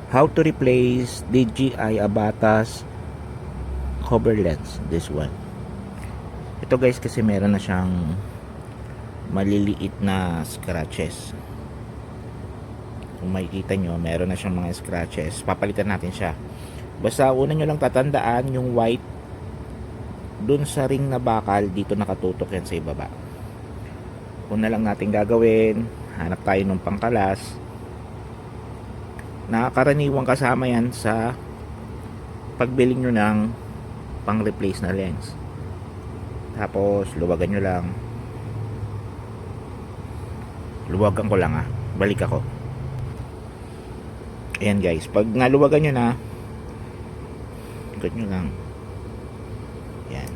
How to replace DJI Abatas cover lens. This one. Ito guys kasi meron na siyang maliliit na scratches. Kung makikita nyo, meron na siyang mga scratches. Papalitan natin siya. Basta una nyo lang tatandaan yung white dun sa ring na bakal, dito nakatutok yan sa ibaba. Una lang natin gagawin, hanap tayo ng pangkalas. Nakakaraniwang kasama yan sa pagbili nyo ng pang replace na lens. Tapos luwagan nyo lang. Luwagan ko lang balik ako. Ayan guys, pag naluwagan nyo na, ganyan nyo lang. Yan.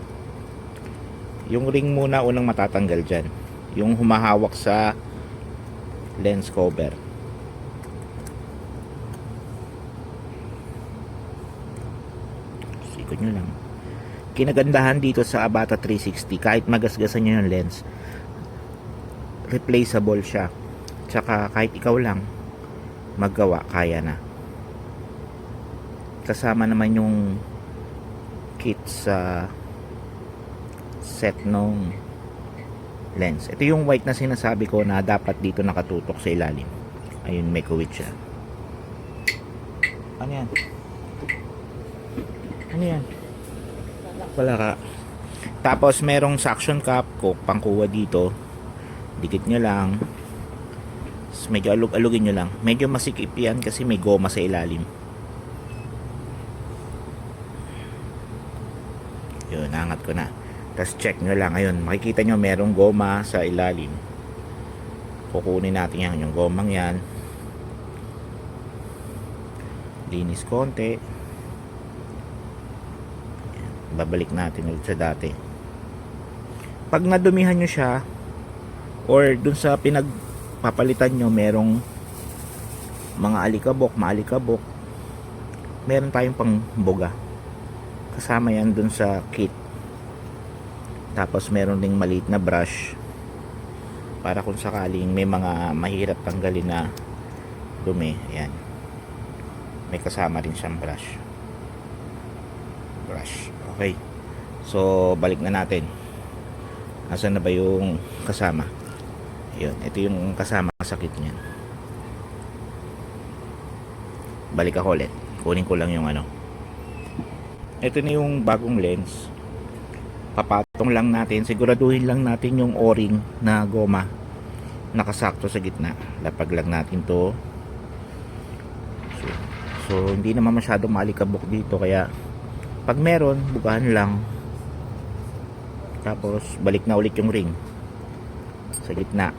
Yung ring muna unang matatanggal dyan, yung humahawak sa lens cover. Sikot nyo lang. Kinagandahan dito sa Abata 360, kahit magasgasan nyo yung lens, replaceable siya. Tsaka kahit ikaw lang maggawa, kaya na. Kasama naman yung kit sa set nung lens. Ito yung white na sinasabi ko na dapat dito nakatutok sa ilalim. Ayun, may kuwit siya. Ano yan? Ano yan? Wala ka. Tapos merong suction cup ko, pangkuha dito. Dikit nyo lang. Medyo alug-alugin nyo lang. Medyo masikip yan kasi may goma sa ilalim. Yun, angat ko na. Tapos check nyo lang. Ayun, makikita nyo merong goma sa ilalim. Kukunin natin yan, yung gomang yan. Linis konti. Ayan, babalik natin ulit sa dati. Pag nadumihan nyo siya, or dun sa pinagpapalitan nyo merong mga alikabok, maalikabok, meron tayong pangbuga. Kasama yan dun sa kit. Tapos meron ding maliit na brush para kung sakaling may mga mahirap tanggalin na dumi. Ayan, may kasama rin siyang brush. Okay, so balik na natin. Asan na ba yung kasama? Ayun, ito yung kasama sa kit niyan. Balik ako ulit. Kunin ko lang yung ano. Ito na yung bagong lens. Papatong lang natin, siguraduhin lang natin yung o-ring na goma nakasakto sa gitna. Lapag lang natin to. So hindi naman masyadong malikabok dito, kaya pag meron, bugahan lang. Tapos balik na ulit yung ring sa gitna.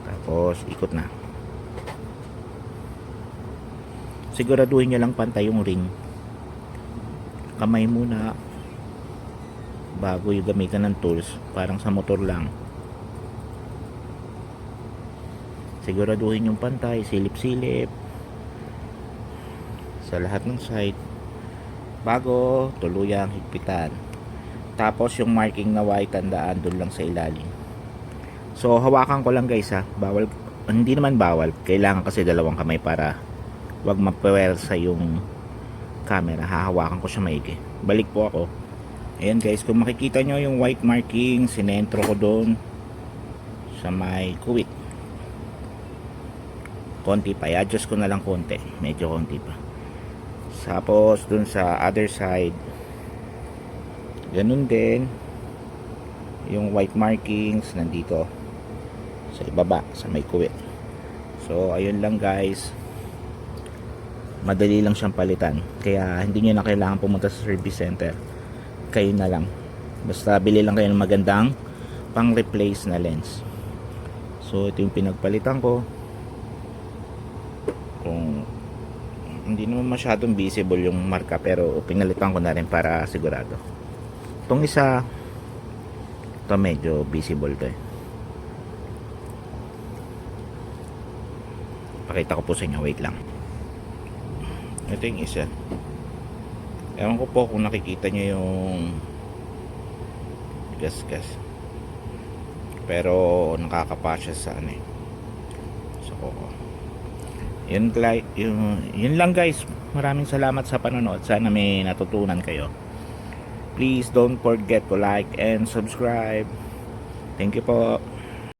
Tapos ikot na. Siguraduhin nyo lang pantay yung ring. Kamay muna bago yung gamitan ng tools. Parang sa motor lang. Siguraduhin yung pantay, silip-silip sa lahat ng side bago tuluyang higpitan. Tapos yung marking na white, tandaan dun lang sa ilalim. So hawakan ko lang guys bawal, hindi naman bawal, kailangan kasi dalawang kamay para wag mapawersa yung camera. Hahawakan ko siya maigi. Balik po ako. Ayan guys, kung makikita nyo yung white marking, sinentro ko doon sa may kuwit. Konti pa, i-adjust ko na lang konti, medyo konti pa. Tapos dun sa other side, ganun din yung white markings nandito sa ibaba, sa may kuwit. So ayun lang guys, madali lang siyang palitan, kaya hindi nyo na kailangan pumunta sa service center. Kayo na lang, basta bili lang kayo ng magandang pang replace na lens. So ito yung pinagpalitan ko. Kung hindi naman masyadong visible yung marka, pero pinalitan ko na rin para sigurado. Itong isa, ito medyo visible to Pakita ko po sa inyo, wait lang. Ito yung isa. Ewan ko po kung nakikita nyo yung gas, pero nakakapa siya sa ano Oo. Yun lang guys. Maraming salamat sa panonood. Sana may natutunan kayo. Please don't forget to like and subscribe. Thank you po.